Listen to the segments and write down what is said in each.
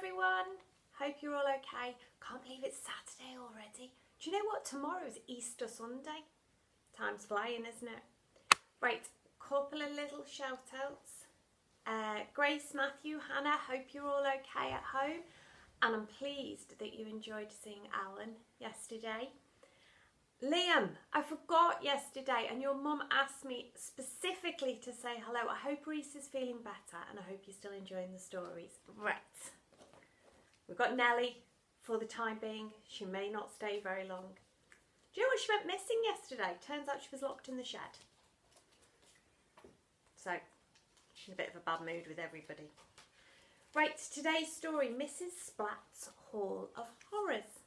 everyone, hope you're all okay. Can't believe it's Saturday already. Do you know what? Tomorrow is Easter Sunday. Time's flying, isn't it? Right, couple of little shout outs. Grace, Matthew, Hannah, hope you're all okay at home. And I'm pleased that you enjoyed seeing Alan yesterday. Liam, I forgot yesterday and your mum asked me specifically to say hello. I hope Reese is feeling better and I hope you're still enjoying the stories. Right, we've got Nellie for the time being. She may not stay very long. Do you know what she went missing yesterday? Turns out she was locked in the shed. So, she's in a bit of a bad mood with everybody. Right, today's story, Mrs. Splat's Hall of Horrors.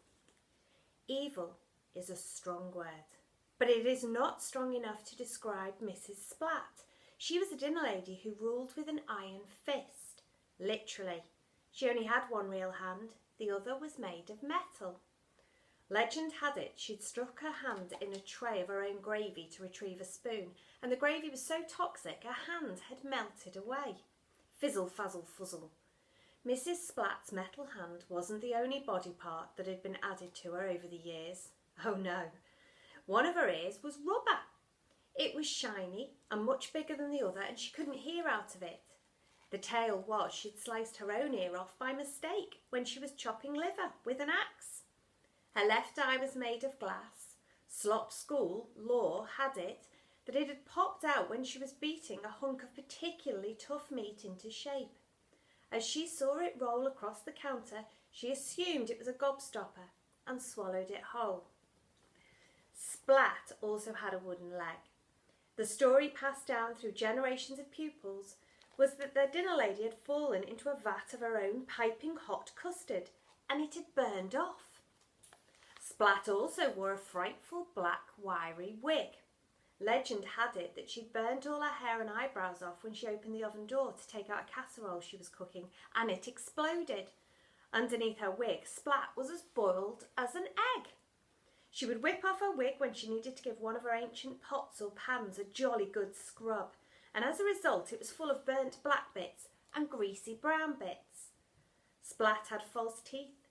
Evil is a strong word, but it is not strong enough to describe Mrs. Splat. She was a dinner lady who ruled with an iron fist. Literally. She only had one real hand, the other was made of metal. Legend had it she'd struck her hand in a tray of her own gravy to retrieve a spoon, and the gravy was so toxic her hand had melted away. Fizzle, fazzle, fuzzle. Mrs. Splat's metal hand wasn't the only body part that had been added to her over the years. Oh no. One of her ears was rubber. It was shiny and much bigger than the other and she couldn't hear out of it. The tale was she'd sliced her own ear off by mistake when she was chopping liver with an axe. Her left eye was made of glass. Slop School law had it that it had popped out when she was beating a hunk of particularly tough meat into shape. As she saw it roll across the counter, she assumed it was a gobstopper and swallowed it whole. Splat also had a wooden leg. The story passed down through generations of pupils was that their dinner lady had fallen into a vat of her own piping hot custard and it had burned off. Splat also wore a frightful black wiry wig. Legend had it that she'd burnt all her hair and eyebrows off when she opened the oven door to take out a casserole she was cooking and it exploded. Underneath her wig, Splat was as boiled as an egg. She would whip off her wig when she needed to give one of her ancient pots or pans a jolly good scrub, and as a result it was full of burnt black bits and greasy brown bits. Splat had false teeth.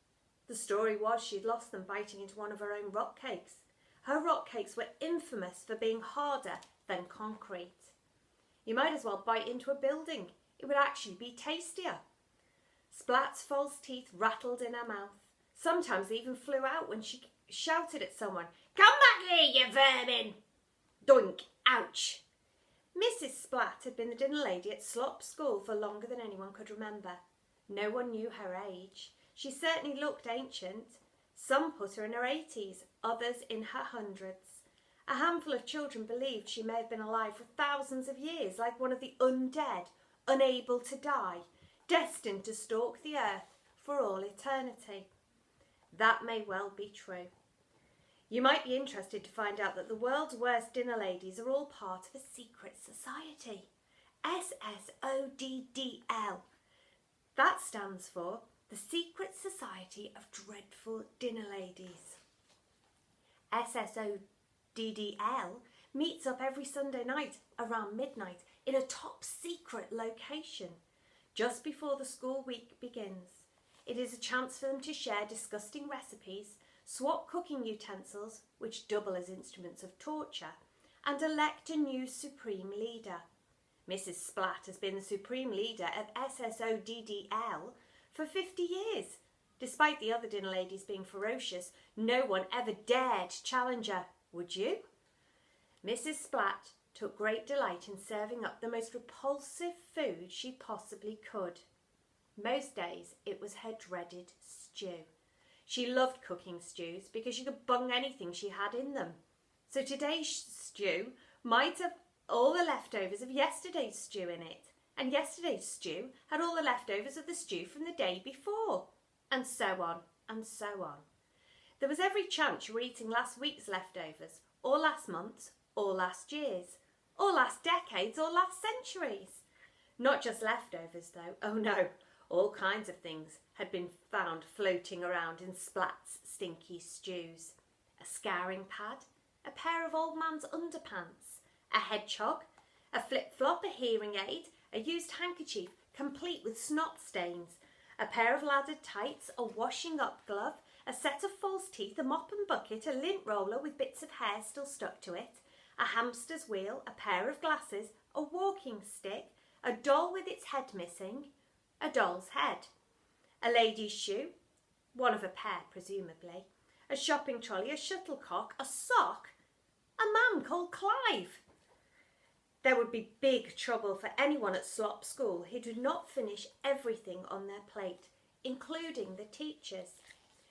The story was she'd lost them biting into one of her own rock cakes. Her rock cakes were infamous for being harder than concrete. You might as well bite into a building. It would actually be tastier. Splat's false teeth rattled in her mouth. Sometimes they even flew out when she shouted at someone, "Come back here, you vermin!" Doink! Ouch! Mrs. Splat had been the dinner lady at Slop School for longer than anyone could remember. No one knew her age. She certainly looked ancient. Some put her in her 80s, others in her hundreds. A handful of children believed she may have been alive for thousands of years, like one of the undead, unable to die, destined to stalk the earth for all eternity. That may well be true. You might be interested to find out that the world's worst dinner ladies are all part of a secret society. SSODDL. That stands for the Secret Society of Dreadful Dinner Ladies. SSODDL meets up every Sunday night around midnight in a top secret location just before the school week begins. It is a chance for them to share disgusting recipes, swap cooking utensils, which double as instruments of torture, and elect a new supreme leader. Mrs. Splat has been the supreme leader of SSODDL for 50 years. Despite the other dinner ladies being ferocious, no one ever dared challenge her, would you? Mrs. Splat took great delight in serving up the most repulsive food she possibly could. Most days it was her dreaded stew. She loved cooking stews because she could bung anything she had in them. So today's stew might have all the leftovers of yesterday's stew in it, and yesterday's stew had all the leftovers of the stew from the day before, and so on and so on. There was every chance you were eating last week's leftovers, or last month's, or last year's, or last decade's, or last century's. Not just leftovers though, oh no, all kinds of things had been found floating around in Splat's stinky stews. A scouring pad, a pair of old man's underpants, a hedgehog, a flip-flop, a hearing aid, a used handkerchief complete with snot stains, a pair of laddered tights, a washing up glove, a set of false teeth, a mop and bucket, a lint roller with bits of hair still stuck to it, a hamster's wheel, a pair of glasses, a walking stick, a doll with its head missing, a doll's head, a lady's shoe, one of a pair presumably, a shopping trolley, a shuttlecock, a sock, a man called Clive. There would be big trouble for anyone at Slop School who did not finish everything on their plate, including the teachers.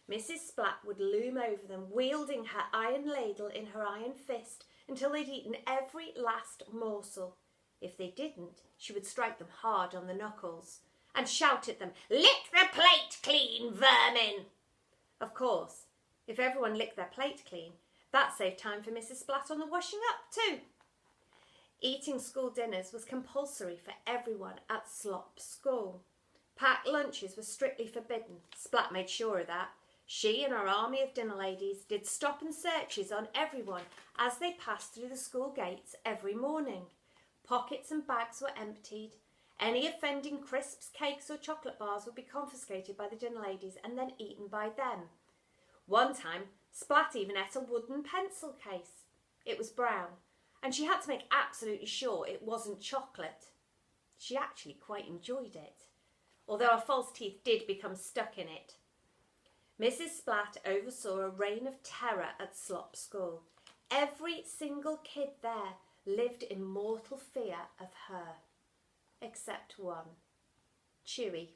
Mrs. Splat would loom over them, wielding her iron ladle in her iron fist until they'd eaten every last morsel. If they didn't, she would strike them hard on the knuckles and shout at them, "Lick the plate clean, vermin!" Of course, if everyone licked their plate clean, that saved time for Mrs. Splat on the washing up too. Eating school dinners was compulsory for everyone at Slop School. Packed lunches were strictly forbidden. Splat made sure of that. She and her army of dinner ladies did stop and searches on everyone as they passed through the school gates every morning. Pockets and bags were emptied. Any offending crisps, cakes or chocolate bars would be confiscated by the dinner ladies and then eaten by them. One time, Splat even ate a wooden pencil case. It was brown, and she had to make absolutely sure it wasn't chocolate. She actually quite enjoyed it, although her false teeth did become stuck in it. Mrs. Splat oversaw a reign of terror at Slop School. Every single kid there lived in mortal fear of her, except one, Chewy.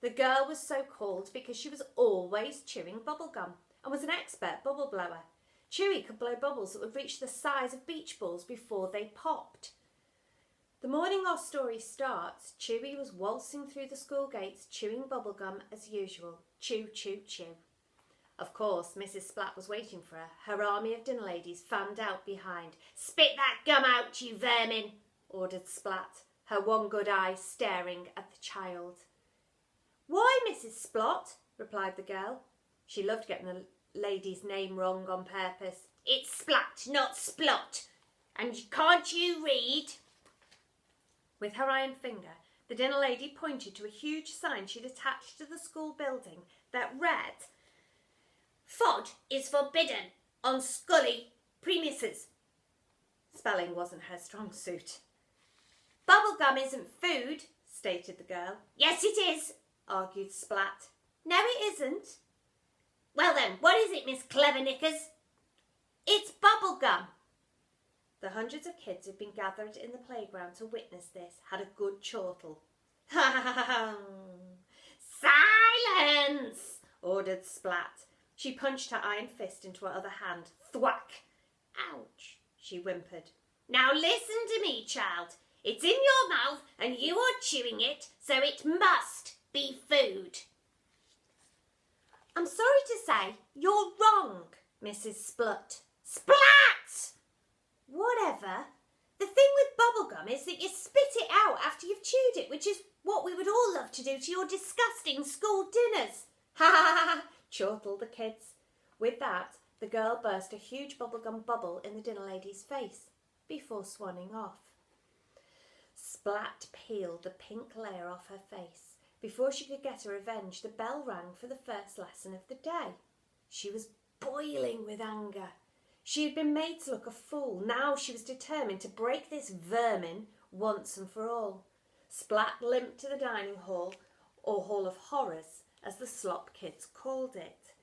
The girl was so called because she was always chewing bubblegum and was an expert bubble blower. Chewy could blow bubbles that would reach the size of beach balls before they popped. The morning our story starts, Chewy was waltzing through the school gates, chewing bubblegum as usual. Chew, chew, chew. Of course, Mrs. Splat was waiting for her. Her army of dinner ladies fanned out behind. "Spit that gum out, you vermin," ordered Splat, her one good eye staring at the child. "Why, Mrs. Splat?" replied the girl. She loved getting the lady's name wrong on purpose. "It's Splat, not Splot. And can't you read?" With her iron finger, the dinner lady pointed to a huge sign she'd attached to the school building that read, "Fod is forbidden on Scully premises." Spelling wasn't her strong suit. "Bubblegum isn't food," stated the girl. "Yes, it is," argued Splat. "No, it isn't." "Well then, what is it, Miss Clever Knickers?" "It's bubblegum." The hundreds of kids who'd been gathered in the playground to witness this had a good chortle. "Silence!" ordered Splat. She punched her iron fist into her other hand. Thwack! "Ouch!" she whimpered. "Now listen to me, child. It's in your mouth and you are chewing it, so it must be food." "I'm sorry to say you're wrong, Mrs. Splat." "Splat!" "Whatever. The thing with bubblegum is that you spit it out after you've chewed it, which is what we would all love to do to your disgusting school dinners." "Ha ha ha ha!" chortled the kids. With that, the girl burst a huge bubblegum bubble in the dinner lady's face before swanning off. Splat peeled the pink layer off her face. Before she could get her revenge, the bell rang for the first lesson of the day. She was boiling with anger. She had been made to look a fool. Now she was determined to break this vermin once and for all. Splat limped to the dining hall, or Hall of Horrors, as the Slop kids called it.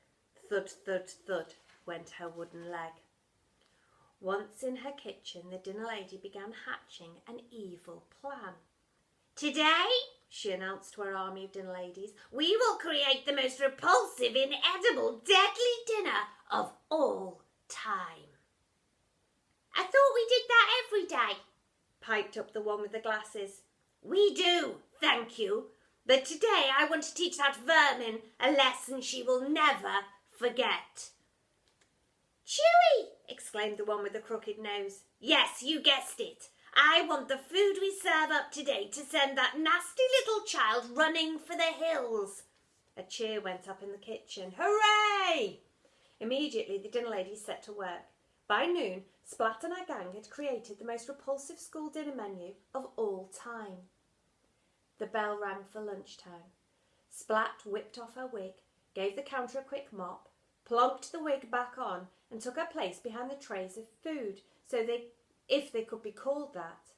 Thud, thud, thud went her wooden leg. Once in her kitchen, the dinner lady began hatching an evil plan. "Today," she announced to her army of dinner ladies, "we will create the most repulsive, inedible, deadly dinner of all time." "I thought we did that every day," piped up the one with the glasses. "We do, thank you. But today I want to teach that vermin a lesson she will never forget." "Chewy!" exclaimed the one with the crooked nose. "Yes, you guessed it. I want the food we serve up today to send that nasty little child running for the hills." A cheer went up in the kitchen. "Hooray!" Immediately the dinner ladies set to work. By noon, Splat and her gang had created the most repulsive school dinner menu of all time. The bell rang for lunchtime. Splat whipped off her wig, gave the counter a quick mop, plonked the wig back on and took her place behind the trays of food, if they could be called that.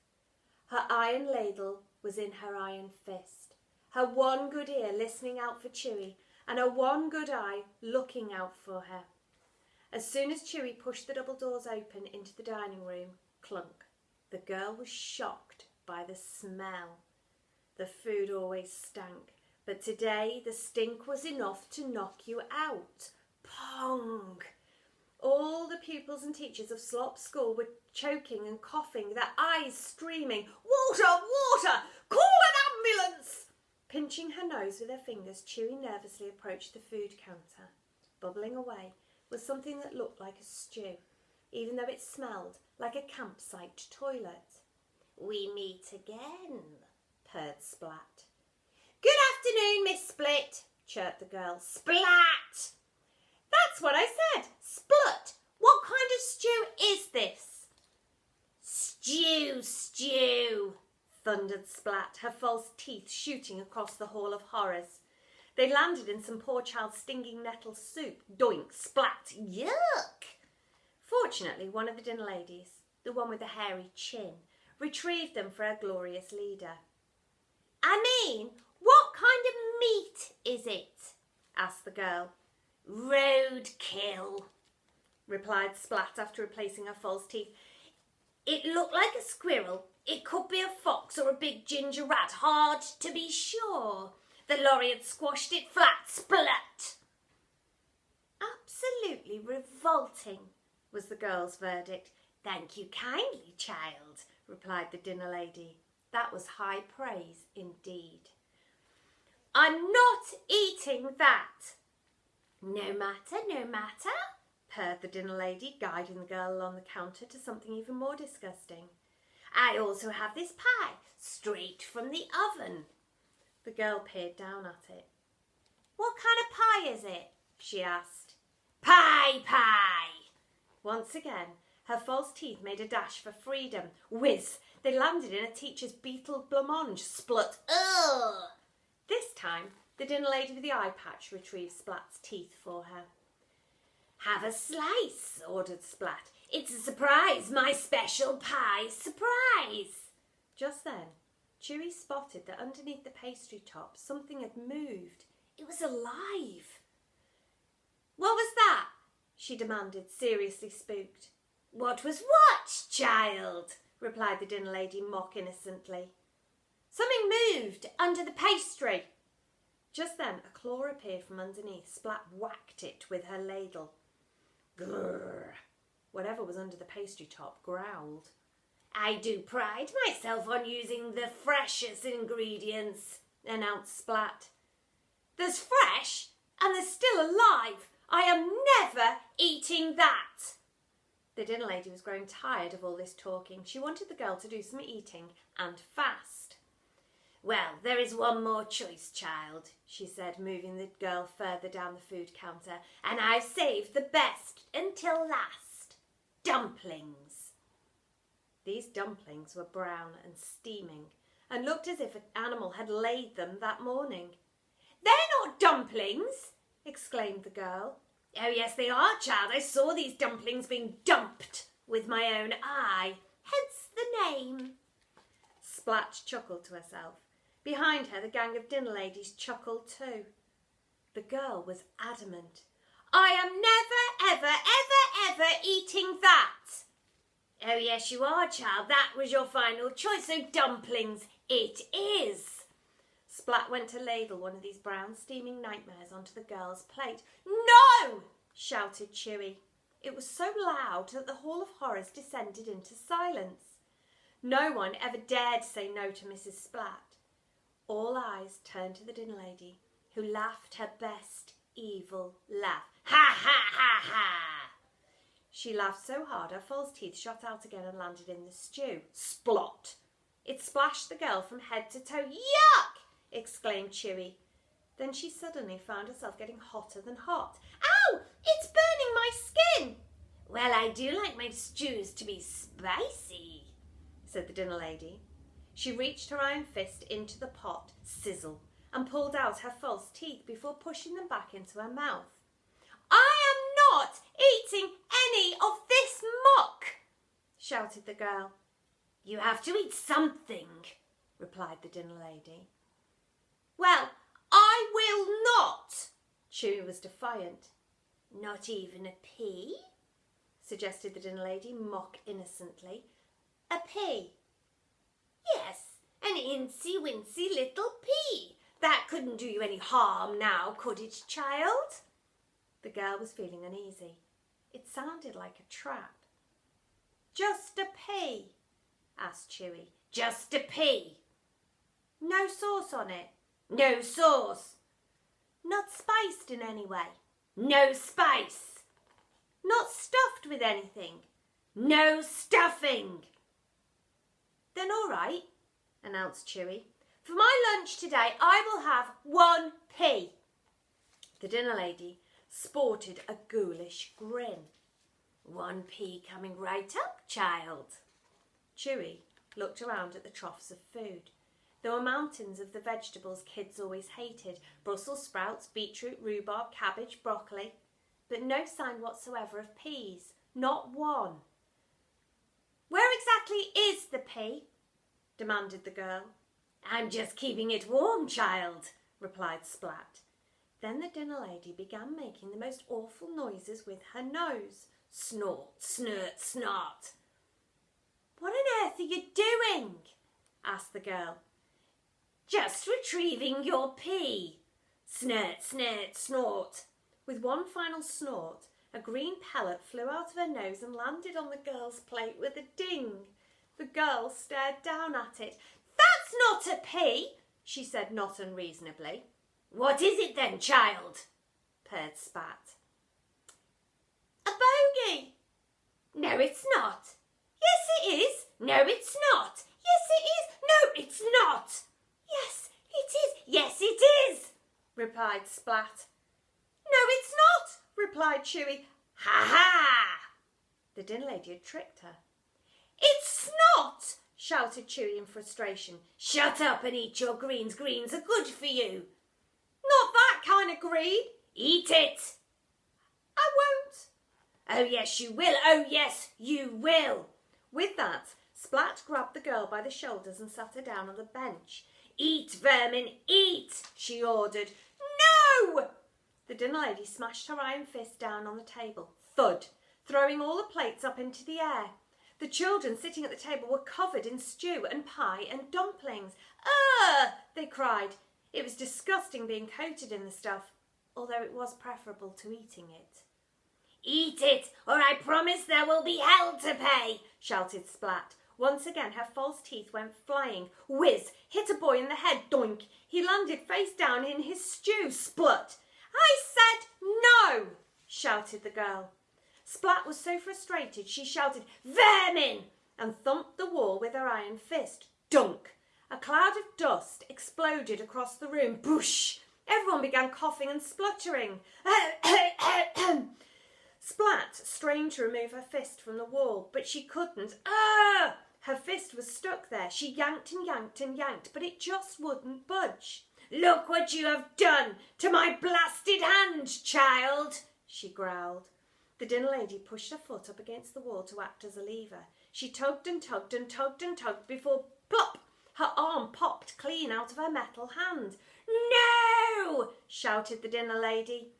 Her iron ladle was in her iron fist, her one good ear listening out for Chewy, and her one good eye looking out for her. As soon as Chewy pushed the double doors open into the dining room, clunk, the girl was shocked by the smell. The food always stank, but today the stink was enough to knock you out. Pong! All the pupils and teachers of Slop School were choking and coughing, their eyes streaming. Water! Water! Call an ambulance! Pinching her nose with her fingers, Chewy nervously approached the food counter. Bubbling away was something that looked like a stew, even though it smelled like a campsite toilet. We meet again, purred Splat. Good afternoon, Miss Split, chirped the girl. Splat! That's what I said. Splut. What kind of stew is this? Stew, thundered Splat, her false teeth shooting across the hall of horrors. They landed in some poor child's stinging nettle soup. Doink, splat, yuck! Fortunately, one of the dinner ladies, the one with the hairy chin, retrieved them for her glorious leader. I mean, what kind of meat is it? Asked the girl. Roadkill, replied Splat after replacing her false teeth. It looked like a squirrel. It could be a fox or a big ginger rat, hard to be sure. The lorry had squashed it flat, splat. Absolutely revolting, was the girl's verdict. Thank you kindly, child, replied the dinner lady. That was high praise indeed. I'm not eating that. No matter, purred the dinner lady, guiding the girl along the counter to something even more disgusting. I also have this pie, straight from the oven. The girl peered down at it. What kind of pie is it? She asked. Pie! Once again, her false teeth made a dash for freedom. Whiz! They landed in a teacher's beetle blancmange. Splut! Ugh! This time, the dinner lady with the eye patch retrieved Splat's teeth for her. Have a slice, ordered Splat. It's a surprise, my special pie surprise. Just then, Chewy spotted that underneath the pastry top something had moved. It was alive. What was that? She demanded, seriously spooked. What was what, child? Replied the dinner lady mock innocently. Something moved under the pastry. Just then a claw appeared from underneath. Splat whacked it with her ladle. Grrr. Whatever was under the pastry top growled. I do pride myself on using the freshest ingredients, announced Splat. There's fresh and they're still alive. I am never eating that. The dinner lady was growing tired of all this talking. She wanted the girl to do some eating and fast. Well, there is one more choice, child, she said, moving the girl further down the food counter, and I've saved the best until last. Dumplings. These dumplings were brown and steaming and looked as if an animal had laid them that morning. They're not dumplings, exclaimed the girl. Oh, yes, they are, child. I saw these dumplings being dumped with my own eye, hence the name. Splat chuckled to herself. Behind her, the gang of dinner ladies chuckled too. The girl was adamant. I am never, ever eating that. Oh, yes, you are, child. That was your final choice, so dumplings it is. Splat went to ladle one of these brown steaming nightmares onto the girl's plate. No! Shouted Chewy. It was so loud that the Hall of Horrors descended into silence. No one ever dared say no to Mrs. Splat. All eyes turned to the dinner lady, who laughed her best evil laugh. Ha, ha, ha, ha! She laughed so hard her false teeth shot out again and landed in the stew. Splot! It splashed the girl from head to toe. Yuck! Exclaimed Chewy. Then she suddenly found herself getting hotter than hot. Ow! It's burning my skin! Well, I do like my stews to be spicy, said the dinner lady. She reached her iron fist into the pot, sizzle, and pulled out her false teeth before pushing them back into her mouth. "I am not eating any of this muck!" shouted the girl. "You have to eat something," replied the dinner lady. "Well, I will not!" Chewy was defiant. "Not even a pea?" suggested the dinner lady mock innocently. "A pea?" "Yes, an incy-wincy little pea. That couldn't do you any harm now, could it, child?" The girl was feeling uneasy. It sounded like a trap. "Just a pea?" asked Chewy. "Just a pea." "No sauce on it?" "No sauce." "Not spiced in any way?" "No spice." "Not stuffed with anything?" "No stuffing." "Then all right," announced Chewy. "For my lunch today I will have 1 pea." The dinner lady sported a ghoulish grin. "1 pea coming right up, child." Chewy looked around at the troughs of food. There were mountains of the vegetables kids always hated: Brussels sprouts, beetroot, rhubarb, cabbage, broccoli, but no sign whatsoever of peas, not one. "Where exactly is the pea?" demanded the girl. "I'm just keeping it warm, child," replied Splat. Then the dinner lady began making the most awful noises with her nose. Snort, snort, snort. "What on earth are you doing?" asked the girl. "Just retrieving your pea. Snort, snort, snort." With one final snort, a green pellet flew out of her nose and landed on the girl's plate with a ding. The girl stared down at it. "That's not a pea," she said not unreasonably. "What is it then, child?" purred Spat. "A bogey." "No, it's not." "Yes, it is." "No, it's not." "Yes, it is." "No, it's not." "Yes, it is." "Yes, it is," replied Splat. "No, it's not," replied Chewy. "Ha ha!" The dinner lady had tricked her. "It's not!" shouted Chewy in frustration. "Shut up and eat your greens. Greens are good for you." "Not that kind of green." "Eat it." "I won't." "Oh, yes, you will. Oh, yes, you will." With that, Splat grabbed the girl by the shoulders and sat her down on the bench. "Eat, vermin, eat," she ordered. "No!" The dinner lady smashed her iron fist down on the table. Thud, throwing all the plates up into the air. The children sitting at the table were covered in stew and pie and dumplings. "Ugh!" they cried. It was disgusting being coated in the stuff, although it was preferable to eating it. "Eat it, or I promise there will be hell to pay," shouted Splat. Once again her false teeth went flying. Whiz! Hit a boy in the head. Doink! He landed face down in his stew. Splut! "I said no!" shouted the girl. Splat was so frustrated she shouted "Vermin!" and thumped the wall with her iron fist. Dunk! A cloud of dust exploded across the room. Boosh! Everyone began coughing and spluttering. Splat strained to remove her fist from the wall, but she couldn't. Her fist was stuck there. She yanked and yanked and yanked, but it just wouldn't budge. "Look what you have done to my blasted hand, child," she growled. The dinner lady pushed her foot up against the wall to act as a lever. She tugged and tugged and tugged and tugged before, plop, her arm popped clean out of her metal hand. "No!" shouted the dinner lady.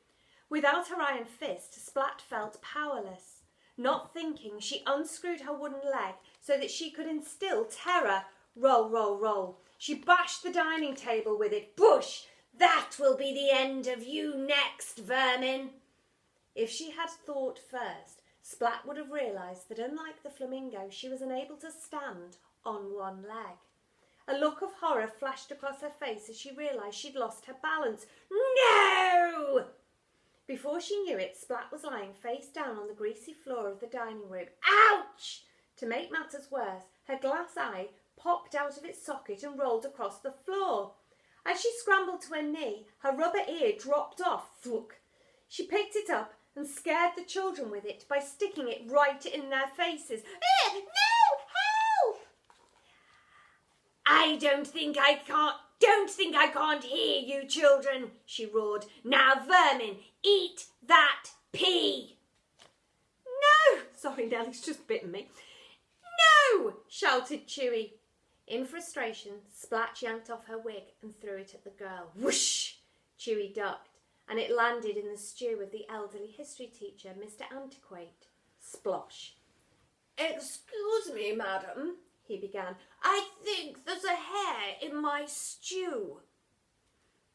Without her iron fist, Splat felt powerless. Not thinking, she unscrewed her wooden leg so that she could instill terror. Roll, roll, roll. She bashed the dining table with it. Bush! "That will be the end of you next, vermin." If she had thought first, Splat would have realised that unlike the flamingo, she was unable to stand on one leg. A look of horror flashed across her face as she realised she'd lost her balance. "No!" Before she knew it, Splat was lying face down on the greasy floor of the dining room. Ouch! To make matters worse, her glass eye popped out of its socket and rolled across the floor. As she scrambled to her knee, her rubber ear dropped off. Thwook! She picked it up and scared the children with it by sticking it right in their faces. "No! Help!" "I don't think I can't Don't think I can't hear you, children, she roared. Now, vermin, eat that pea. No! Sorry, Nellie's just bitten me. No! Shouted Chewy. In frustration, Splat yanked off her wig and threw it at the girl. Whoosh! Chewy ducked, and it landed in the stew of the elderly history teacher, Mr. Antiquate. Splosh. Excuse me, madam, he began. I think there's a hair in my stew.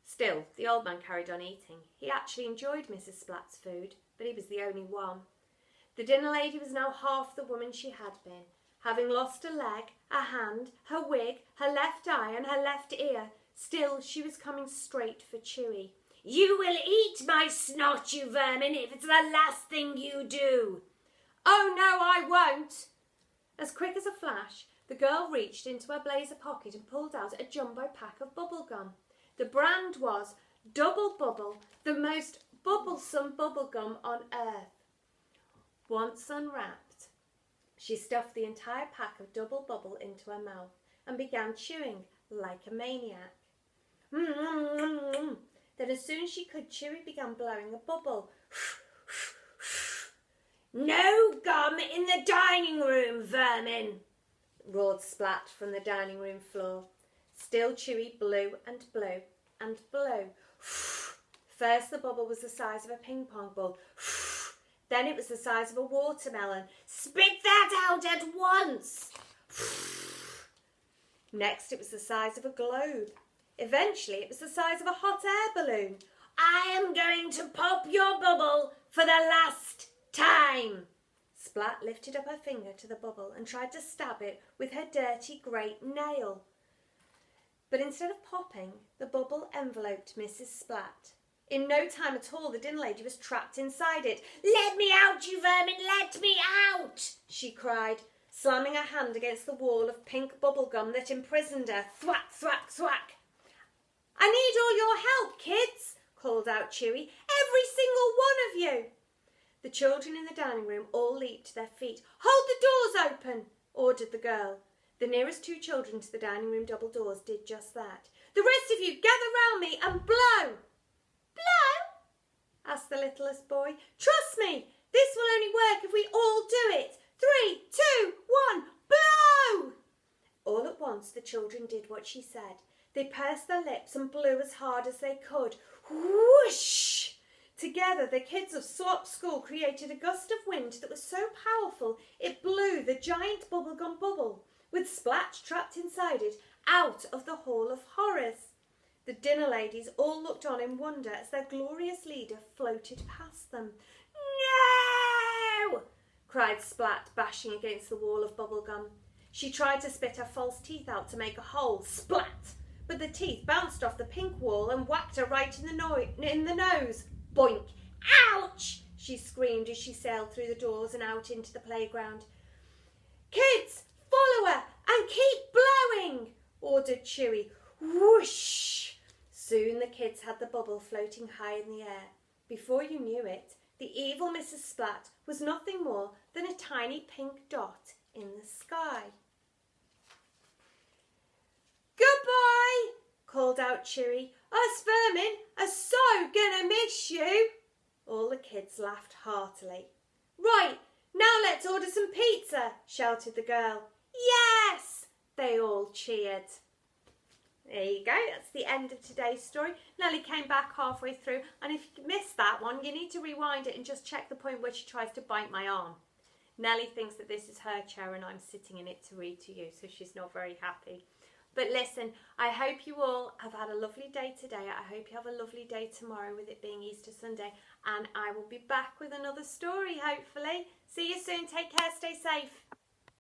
Still, the old man carried on eating. He actually enjoyed Mrs. Splat's food, but he was the only one. The dinner lady was now half the woman she had been, having lost a leg, a hand, her wig, her left eye and her left ear. Still, she was coming straight for Chewy. You will eat my snot, you vermin, if it's the last thing you do. Oh, no, I won't. As quick as a flash, the girl reached into her blazer pocket and pulled out a jumbo pack of bubble gum. The brand was Double Bubble, the most bubblesome bubble gum on earth. Once unwrapped, she stuffed the entire pack of Double Bubble into her mouth and began chewing like a maniac. Then as soon as she could, Chewy began blowing a bubble. No gum in the dining room, vermin, roared Splat from the dining room floor. Still Chewy blew and blew and blew. First the bubble was the size of a ping pong ball. Then it was the size of a watermelon. Spit that out at once. Next it was the size of a globe. Eventually it was the size of a hot air balloon. I am going to pop your bubble for the last time. Splat lifted up her finger to the bubble and tried to stab it with her dirty great nail. But instead of popping, the bubble enveloped Mrs. Splat. In no time at all, the dinner lady was trapped inside it. Let me out, you vermin, let me out, she cried, slamming her hand against the wall of pink bubble gum that imprisoned her. Thwack, thwack, thwack. I need all your help, kids, called out Chewy. Every single one of you. The children in the dining room all leaped to their feet. Hold the doors open, ordered the girl. The nearest two children to the dining room double doors did just that. The rest of you gather round me and blow. Blow? Asked the littlest boy. Trust me, this will only work if we all do it. 3, 2, 1, blow! All at once the children did what she said. They pursed their lips and blew as hard as they could. Whoosh! Together, the kids of Swap School created a gust of wind that was so powerful it blew the giant bubblegum bubble, with Splat trapped inside it, out of the Hall of Horrors. The dinner ladies all looked on in wonder as their glorious leader floated past them. No! Cried Splat, bashing against the wall of bubblegum. She tried to spit her false teeth out to make a hole. Splat! But the teeth bounced off the pink wall and whacked her right in the nose. Boink! Ouch! She screamed as she sailed through the doors and out into the playground. Kids, follow her and keep blowing, ordered Chewy. Whoosh! Soon the kids had the bubble floating high in the air. Before you knew it, the evil Mrs. Splat was nothing more than a tiny pink dot in the sky. Goodbye, called out Chewy. Us vermin are so gonna miss you. All the kids laughed heartily. Right, now let's order some pizza, shouted the girl. Yes, they all cheered. There you go, that's the end of today's story. Nellie came back halfway through, and if you missed that one, you need to rewind it and just check the point where she tries to bite my arm. Nellie thinks that this is her chair and I'm sitting in it to read to you, so she's not very happy. But listen, I hope you all have had a lovely day today. I hope you have a lovely day tomorrow with it being Easter Sunday. And I will be back with another story, hopefully. See you soon. Take care. Stay safe.